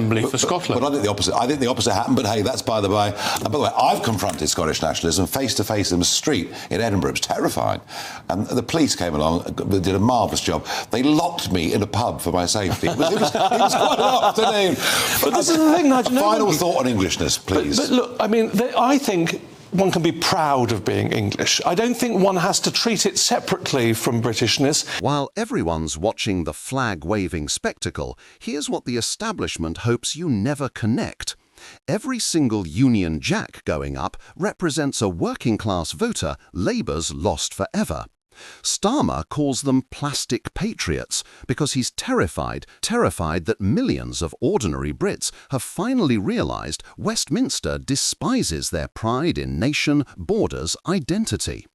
Assembly for Scotland. But I think the opposite happened, but hey, that's by the by. By the way, I've confronted Scottish nationalism face-to-face in the street in Edinburgh. It was terrifying. And the police came along, did a marvellous job. They locked me in a pub for my safety. It was quite an afternoon. But this is the thing, Nigel. Final thought on Englishness, please. But look, I mean, I think one can be proud of being English. I don't think one has to treat it separately from Britishness. While everyone's watching the flag-waving spectacle, here's what the establishment hopes you never connect. Every single Union Jack going up represents a working-class voter Labour's lost forever. Starmer calls them plastic patriots because he's terrified that millions of ordinary Brits have finally realised Westminster despises their pride in nation, borders, identity.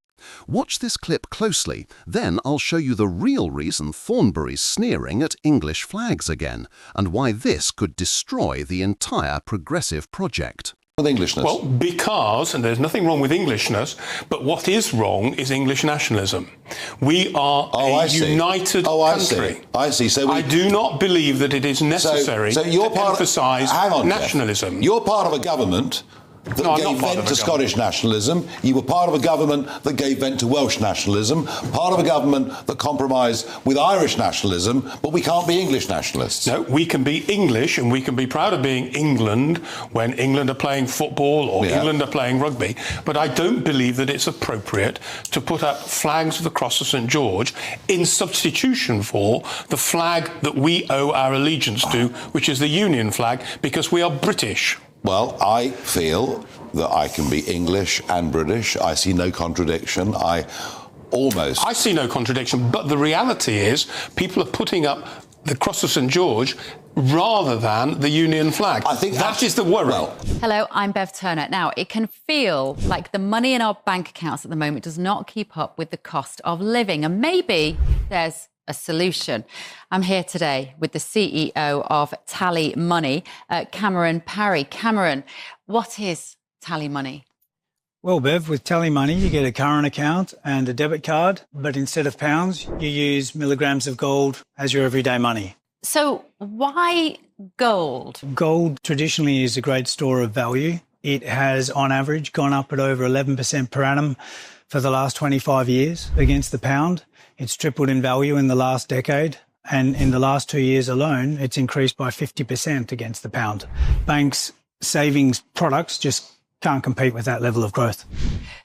Watch this clip closely, then I'll show you the real reason Thornbury's sneering at English flags again, and why this could destroy the entire progressive project. With Englishness? Well, because, and there's nothing wrong with Englishness, but what is wrong is English nationalism. We are a united country. I see. So I do not believe that it is necessary to emphasise nationalism. Jeff. You're part of a government that gave vent to Scottish nationalism. You were part of a government that gave vent to Welsh nationalism, part of a government that compromised with Irish nationalism, but we can't be English nationalists. No, we can be English and we can be proud of being England when England are playing football or England are playing rugby, but I don't believe that it's appropriate to put up flags of the Cross of St George in substitution for the flag that we owe our allegiance to, which is the Union flag, because we are British. Well, I feel that I can be English and British. I see no contradiction. I see no contradiction, but the reality is people are putting up the Cross of St George rather than the Union flag. I think that is the worry. Hello, I'm Bev Turner. Now, it can feel like the money in our bank accounts at the moment does not keep up with the cost of living, and maybe there's a solution. I'm here today with the CEO of Tally Money, Cameron Parry. Cameron, what is Tally Money? Well, Bev, with Tally Money, you get a current account and a debit card, but instead of pounds, you use milligrams of gold as your everyday money. So why gold? Gold traditionally is a great store of value. It has, on average, gone up at over 11% per annum for the last 25 years against the pound. It's tripled in value in the last decade, and in the last 2 years alone, it's increased by 50% against the pound. Banks' savings products just can't compete with that level of growth.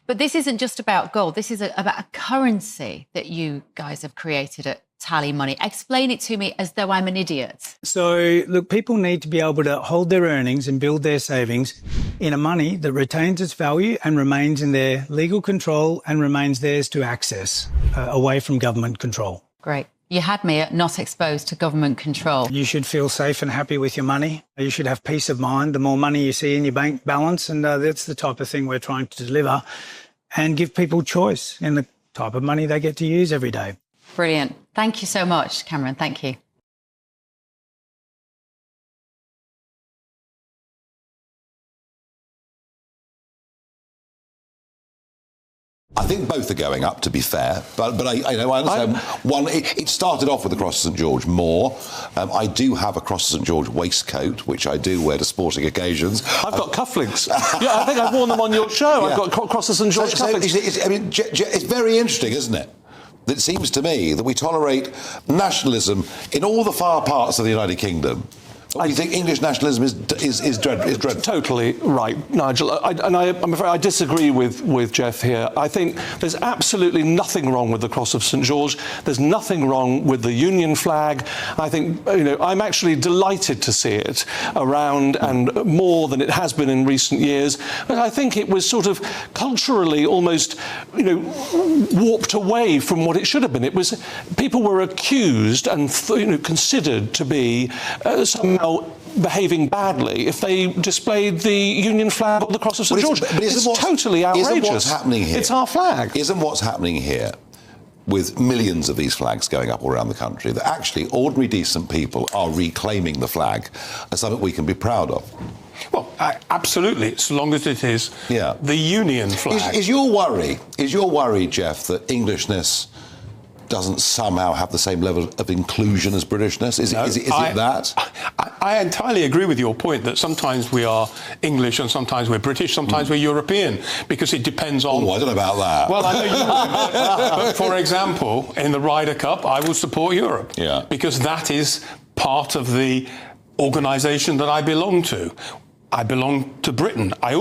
But this isn't just about gold. This is about a currency that you guys have created at Tally Money. Explain it to me as though I'm an idiot. So, look, people need to be able to hold their earnings and build their savings in a money that retains its value and remains in their legal control and remains theirs to access, away from government control. Great. You had me at not exposed to government control. You should feel safe and happy with your money. You should have peace of mind. The more money you see in your bank balance, and that's the type of thing we're trying to deliver, and give people choice in the type of money they get to use every day. Brilliant. Thank you so much, Cameron. Thank you. I think both are going up, to be fair, but I understand one. It started off with the Cross of St George more. I do have a Cross of St George waistcoat, which I do wear to sporting occasions. I've got cufflinks. Yeah, I think I've worn them on your show. I've got Cross of St George cufflinks. It's very interesting, isn't it? It seems to me that we tolerate nationalism in all the far parts of the United Kingdom. I think English nationalism is dreadful. Totally right, Nigel. I'm afraid I disagree with Jeff here. I think there's absolutely nothing wrong with the Cross of St George. There's nothing wrong with the Union flag. I think, I'm actually delighted to see it around and more than it has been in recent years. But I think it was sort of culturally almost, warped away from what it should have been. It was people were accused and considered to be somehow behaving badly if they displayed the Union flag or the Cross of St George. It's totally outrageous. Isn't what's happening here? It's our flag. Isn't what's happening here, with millions of these flags going up all around the country, that actually ordinary decent people are reclaiming the flag as something we can be proud of? Well, absolutely, as long as it is the Union flag. Is your worry, Jeff, that Englishness doesn't somehow have the same level of inclusion as Britishness? Is it that? I entirely agree with your point that sometimes we are English and sometimes we're British, sometimes we're European, because it depends on... Oh, I don't know about that. Well, I know you would. But for example, in the Ryder Cup, I will support Europe. Yeah. Because that is part of the organisation that I belong to. I belong to Britain. I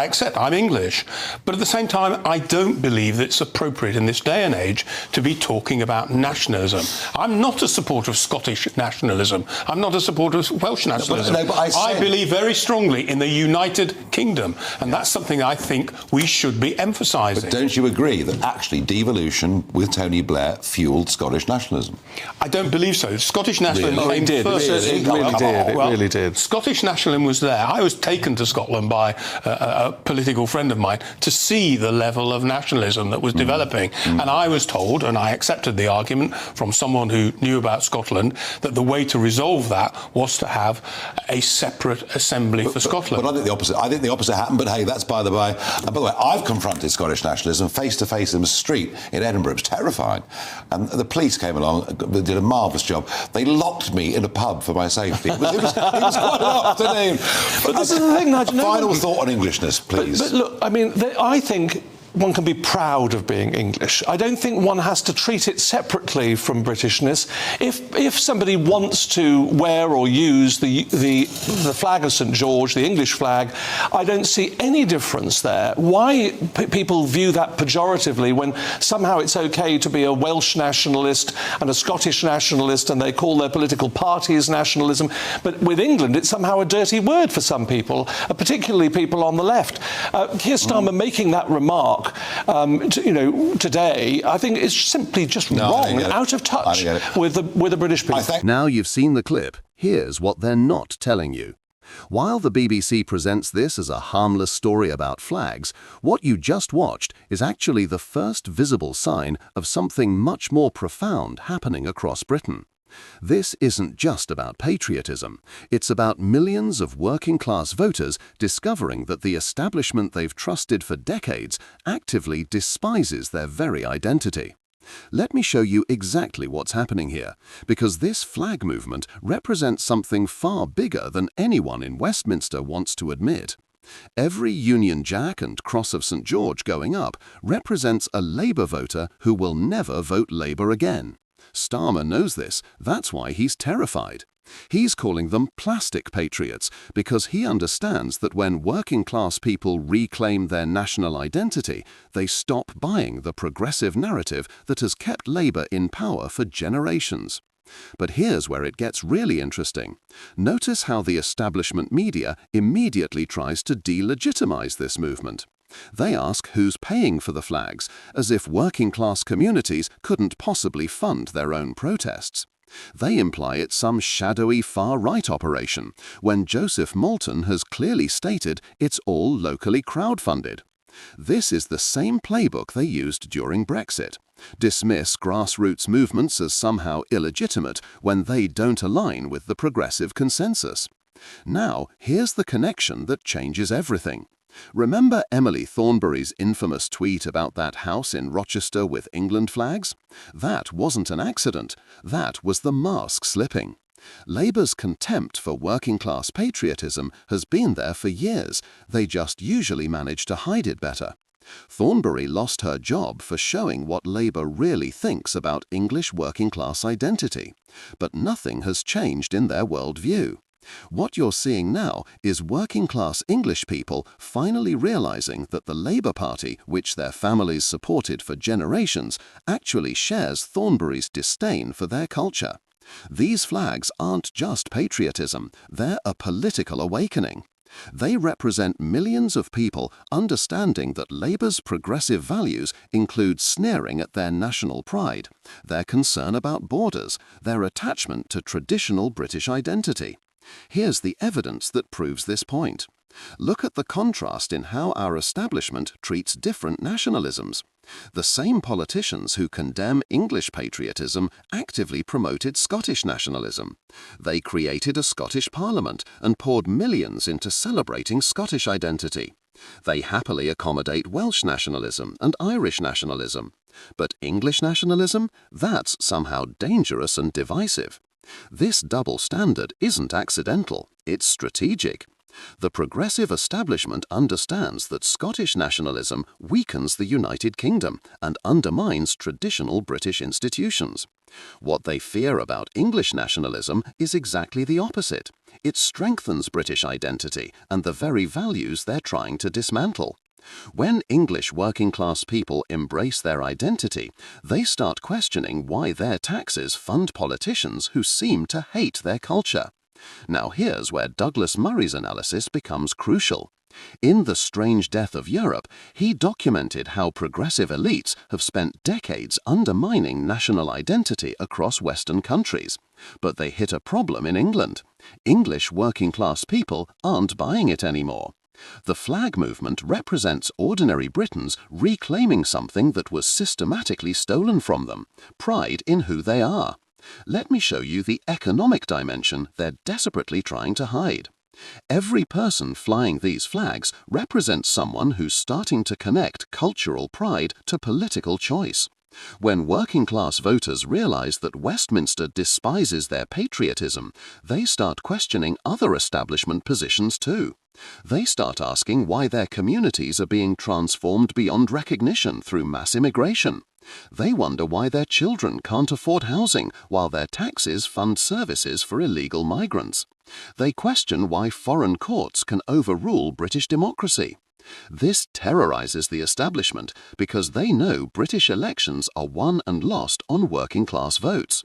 accept I'm English. But at the same time, I don't believe that it's appropriate in this day and age to be talking about nationalism. I'm not a supporter of Scottish nationalism. I'm not a supporter of Welsh nationalism. But I believe very strongly in the United Kingdom, and that's something I think we should be emphasising. But don't you agree that actually devolution with Tony Blair fuelled Scottish nationalism? I don't believe so. Scottish nationalism It did. It really did. Scottish nationalism was there. I was taken to Scotland by a political friend of mine to see the level of nationalism that was developing. And I was told, and I accepted the argument from someone who knew about Scotland, that the way to resolve that was to have a separate assembly for Scotland. But I think the opposite. I think the opposite happened, but hey, that's by the by. And by the way, I've confronted Scottish nationalism face to face in the street in Edinburgh. It was terrifying. And the police came along, did a marvellous job. They locked me in a pub for my safety. It was quite an afternoon. But this is the thing, Nigel. Final thought on Englishness, please. But look, I mean, I think one can be proud of being English. I don't think one has to treat it separately from Britishness. If somebody wants to wear or use the flag of St George, the English flag, I don't see any difference there. Why people view that pejoratively when somehow it's okay to be a Welsh nationalist and a Scottish nationalist and they call their political parties nationalism, but with England it's somehow a dirty word for some people, particularly people on the left. Keir Starmer making that remark today, I think is simply just wrong and out of touch with the British people. Now you've seen the clip, here's what they're not telling you. While the BBC presents this as a harmless story about flags, what you just watched is actually the first visible sign of something much more profound happening across Britain. This isn't just about patriotism. It's about millions of working-class voters discovering that the establishment they've trusted for decades actively despises their very identity. Let me show you exactly what's happening here, because this flag movement represents something far bigger than anyone in Westminster wants to admit. Every Union Jack and Cross of St George going up represents a Labour voter who will never vote Labour again. Starmer knows this, that's why he's terrified. He's calling them plastic patriots because he understands that when working-class people reclaim their national identity, they stop buying the progressive narrative that has kept Labour in power for generations. But here's where it gets really interesting. Notice how the establishment media immediately tries to delegitimize this movement. They ask who's paying for the flags, as if working-class communities couldn't possibly fund their own protests. They imply it's some shadowy far-right operation, when Joseph Moulton has clearly stated it's all locally crowdfunded. This is the same playbook they used during Brexit. Dismiss grassroots movements as somehow illegitimate when they don't align with the progressive consensus. Now, here's the connection that changes everything. Remember Emily Thornberry's infamous tweet about that house in Rochester with England flags? That wasn't an accident. That was the mask slipping. Labour's contempt for working-class patriotism has been there for years. They just usually manage to hide it better. Thornberry lost her job for showing what Labour really thinks about English working-class identity. But nothing has changed in their worldview. What you're seeing now is working-class English people finally realizing that the Labour Party, which their families supported for generations, actually shares Thornberry's disdain for their culture. These flags aren't just patriotism, they're a political awakening. They represent millions of people understanding that Labour's progressive values include sneering at their national pride, their concern about borders, their attachment to traditional British identity. Here's the evidence that proves this point. Look at the contrast in how our establishment treats different nationalisms. The same politicians who condemn English patriotism actively promoted Scottish nationalism. They created a Scottish Parliament and poured millions into celebrating Scottish identity. They happily accommodate Welsh nationalism and Irish nationalism. But English nationalism? That's somehow dangerous and divisive. This double standard isn't accidental, it's strategic. The progressive establishment understands that Scottish nationalism weakens the United Kingdom and undermines traditional British institutions. What they fear about English nationalism is exactly the opposite. It strengthens British identity and the very values they're trying to dismantle. When English working-class people embrace their identity, they start questioning why their taxes fund politicians who seem to hate their culture. Now here's where Douglas Murray's analysis becomes crucial. In The Strange Death of Europe, he documented how progressive elites have spent decades undermining national identity across Western countries. But they hit a problem in England. English working-class people aren't buying it anymore. The flag movement represents ordinary Britons reclaiming something that was systematically stolen from them, pride in who they are. Let me show you the economic dimension they're desperately trying to hide. Every person flying these flags represents someone who's starting to connect cultural pride to political choice. When working-class voters realize that Westminster despises their patriotism, they start questioning other establishment positions too. They start asking why their communities are being transformed beyond recognition through mass immigration. They wonder why their children can't afford housing while their taxes fund services for illegal migrants. They question why foreign courts can overrule British democracy. This terrorizes the establishment because they know British elections are won and lost on working-class votes.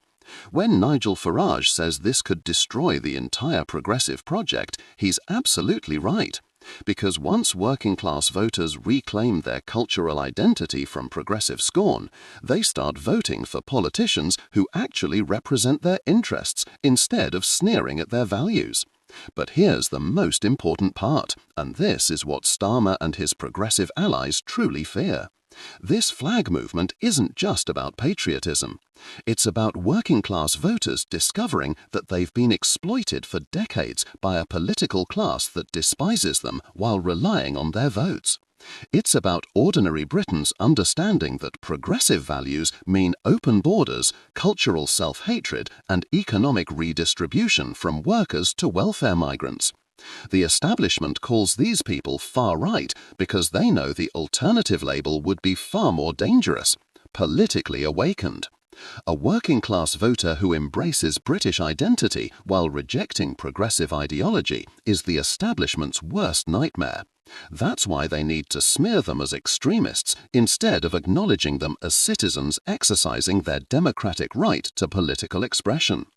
When Nigel Farage says this could destroy the entire progressive project, he's absolutely right. Because once working-class voters reclaim their cultural identity from progressive scorn, they start voting for politicians who actually represent their interests instead of sneering at their values. But here's the most important part, and this is what Starmer and his progressive allies truly fear. This flag movement isn't just about patriotism. It's about working-class voters discovering that they've been exploited for decades by a political class that despises them while relying on their votes. It's about ordinary Britons understanding that progressive values mean open borders, cultural self-hatred, and economic redistribution from workers to welfare migrants. The establishment calls these people far-right because they know the alternative label would be far more dangerous: politically awakened. A working-class voter who embraces British identity while rejecting progressive ideology is the establishment's worst nightmare. That's why they need to smear them as extremists instead of acknowledging them as citizens exercising their democratic right to political expression.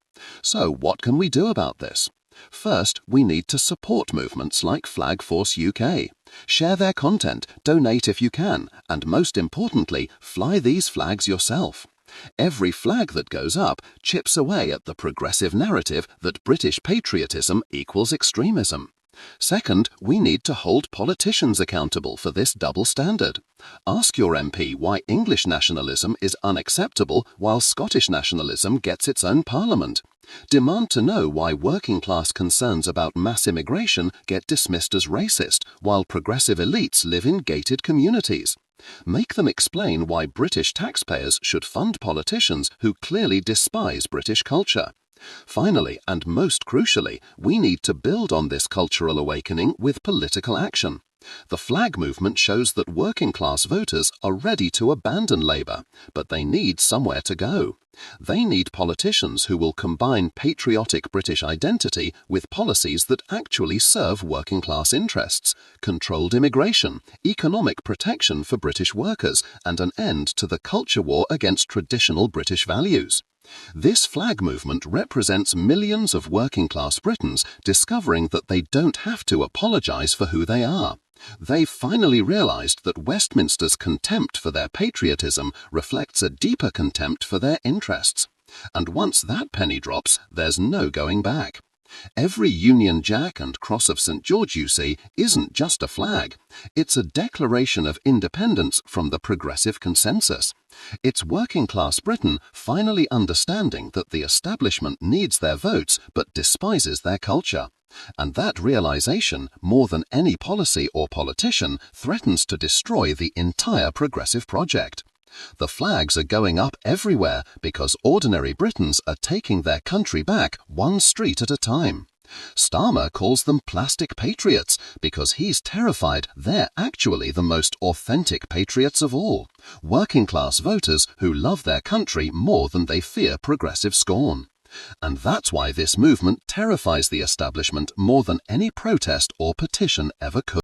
So what can we do about this? First, we need to support movements like Flag Force UK. Share their content, donate if you can, and most importantly, fly these flags yourself. Every flag that goes up chips away at the progressive narrative that British patriotism equals extremism. Second, we need to hold politicians accountable for this double standard. Ask your MP why English nationalism is unacceptable while Scottish nationalism gets its own parliament. Demand to know why working-class concerns about mass immigration get dismissed as racist while progressive elites live in gated communities. Make them explain why British taxpayers should fund politicians who clearly despise British culture. Finally, and most crucially, we need to build on this cultural awakening with political action. The flag movement shows that working-class voters are ready to abandon Labour, but they need somewhere to go. They need politicians who will combine patriotic British identity with policies that actually serve working-class interests: controlled immigration, economic protection for British workers, and an end to the culture war against traditional British values. This flag movement represents millions of working-class Britons discovering that they don't have to apologise for who they are. They've finally realised that Westminster's contempt for their patriotism reflects a deeper contempt for their interests. And once that penny drops, there's no going back. Every Union Jack and Cross of St George you see isn't just a flag. It's a declaration of independence from the progressive consensus. It's working-class Britain finally understanding that the establishment needs their votes but despises their culture. And that realization, more than any policy or politician, threatens to destroy the entire progressive project. The flags are going up everywhere because ordinary Britons are taking their country back one street at a time. Starmer calls them plastic patriots because he's terrified they're actually the most authentic patriots of all, working-class voters who love their country more than they fear progressive scorn. And that's why this movement terrifies the establishment more than any protest or petition ever could.